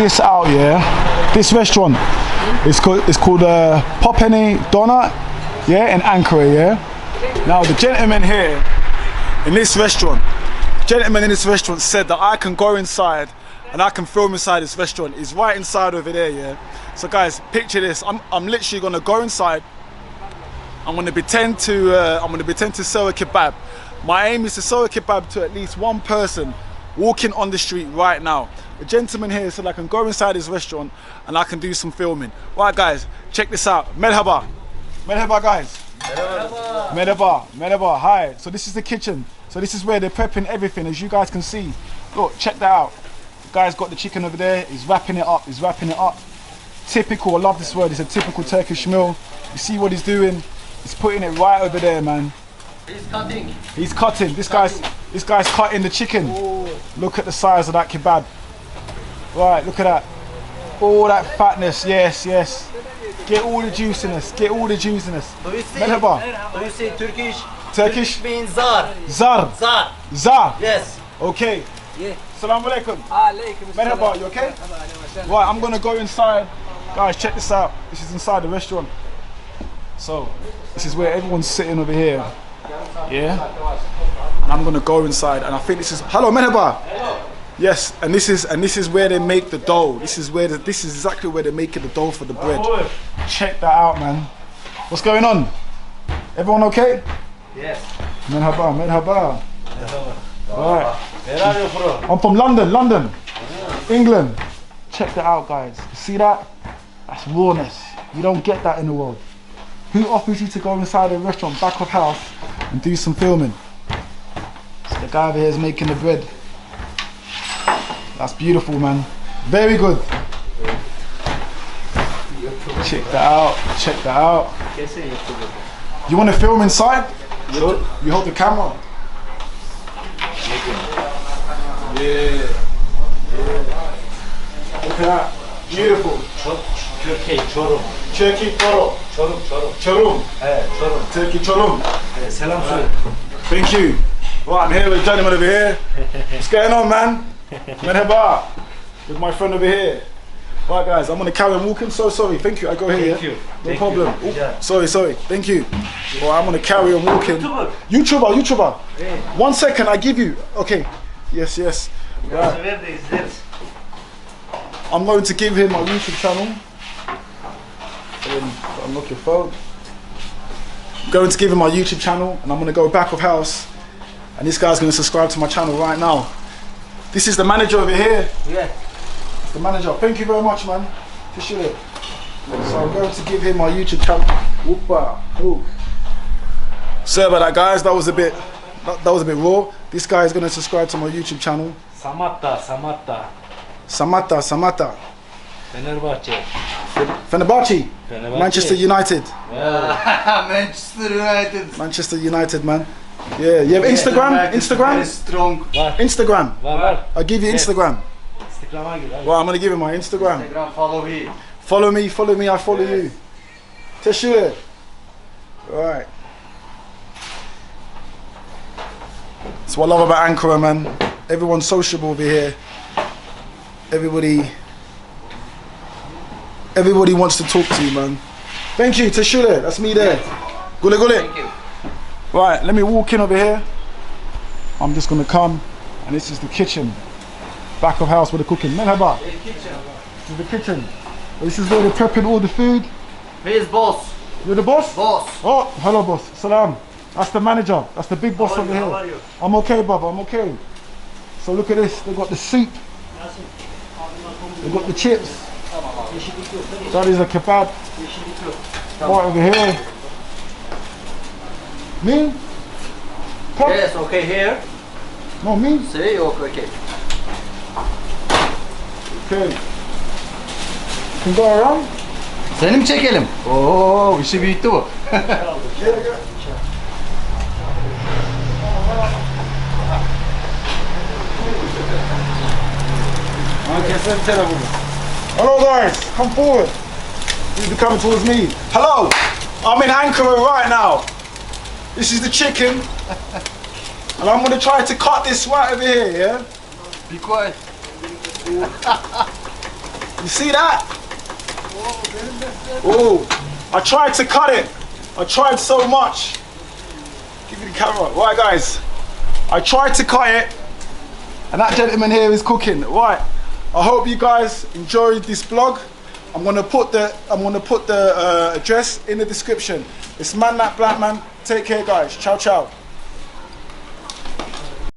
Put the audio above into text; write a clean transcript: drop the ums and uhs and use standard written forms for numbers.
This out, yeah. This restaurant is called Popeni Doner, yeah, in Ankara, yeah. Now the gentleman here in this restaurant, said that I can go inside and I can film inside this restaurant. It's right inside over there, yeah. So guys, picture this. I'm literally gonna go inside. I'm gonna pretend to sell a kebab. My aim is to sell a kebab to at least one person walking on the street right now. The gentleman here said I can go inside his restaurant and I can do some filming. Right guys, check this out. Merhaba. Merhaba guys. Merhaba. Merhaba. Hi. So this is the kitchen. So this is where they're prepping everything, as you guys can see. Look, check that out. The guy's got the chicken over there. He's wrapping it up. He's wrapping it up. Typical. I love this word. It's a typical Turkish meal. You see what he's doing? He's putting it right over there, man. He's cutting. He's cutting. This guy's cutting the chicken. Ooh. Look at the size of that kebab. Right, look at that. All that fatness. Yes, yes. Get all the juiciness. Get all the juiciness. Do you see? Merhaba. Do you see Turkish? Turkish means zar. Zar. Zar. Zar. Yes. Okay. Yeah. Assalamu alaikum. Alaikum. Merhaba, you okay? Right, I'm gonna go inside. Guys, check this out. This is inside the restaurant. So, this is where everyone's sitting over here. Yeah? And I'm gonna go inside and I think this is, hello, merhaba. Hello. Yes, and this is where they make the dough. This is exactly where they're making the dough for the bread. Check that out, man. What's going on? Everyone okay? Yes. Merhaba, merhaba. Alright. Where are you from? I'm from London, England. Check that out, guys. You see that? That's rawness. You don't get that in the world. Who offers you to go inside a restaurant, back of house, and do some filming? So the guy over here is making the bread. That's beautiful, man. Very good. Check that out. Check that out. You want to film inside? Sure. You hold the camera. Yeah. Look at that. Beautiful. Turkey Çorum. Turkey Çorum. Çorum. Turkey Çorum. Selam söyle. Thank you. Right, I'm here with a gentleman over here. What's going on, man? Merhaba. With my friend over here. Right, guys, I'm gonna carry on walking. So sorry. Thank you. I go here. Thank you. No problem. You. Yeah. Sorry. Thank you. Well, I'm gonna carry on walking. YouTuber. Yeah. 1 second. I give you. Okay. Yes. Right. I'm going to give him my YouTube channel. Unlock your phone. I'm going to give him my YouTube channel, and I'm going to go back of house, and this guy's going to subscribe to my channel right now. This is the manager over here. Yeah. It's the manager. Thank you very much, man. Appreciate it. So I'm going to give him my YouTube channel. Whoopa. Ooh. Sorry about that, guys. That was a bit raw. This guy is going to subscribe to my YouTube channel. Samatta. Fenerbahce. Manchester United. Yeah. Manchester United, man. Yeah, you have Instagram? Very strong. Instagram. I'll give you Instagram. Well, I'm gonna give him my Instagram. Follow me. Follow me, I follow you. Teşekkür. Alright. That's what I love about Ankara, man. Everyone's sociable over here. Everybody wants to talk to you, man. Thank you, Teşekkür. That's me there. Gule. Thank you. Right, let me walk in over here. I'm just gonna come, and this is the kitchen. Back of house where they're cooking. Merhaba. The kitchen. This is the kitchen. This is where they're prepping all the food. He is boss. You're the boss? Boss. Oh, hello boss. Salam. That's the manager. That's the big boss over here. How are you? I'm okay, brother. I'm okay. So look at this. They've got the soup. They've got the chips. That is a kebab. Right over here. Me? Pop? Yes, okay here. No, me? See, okay. Okay. You can go around. Seni mi çekelim? Oo, işi büyüttü bu. Hello guys, come forward. You'll be coming towards me. Hello, I'm in Ankara right now. This is the chicken. And I'm gonna try to cut this right over here, yeah? Be quiet. You see that? Oh, I tried to cut it. I tried so much. Give me the camera. Right, guys. I tried to cut it, and that gentleman here is cooking. Right. I hope you guys enjoyed this vlog. I'm gonna put the address in the description. It's Man That Blackman. Take care, guys. Ciao, ciao.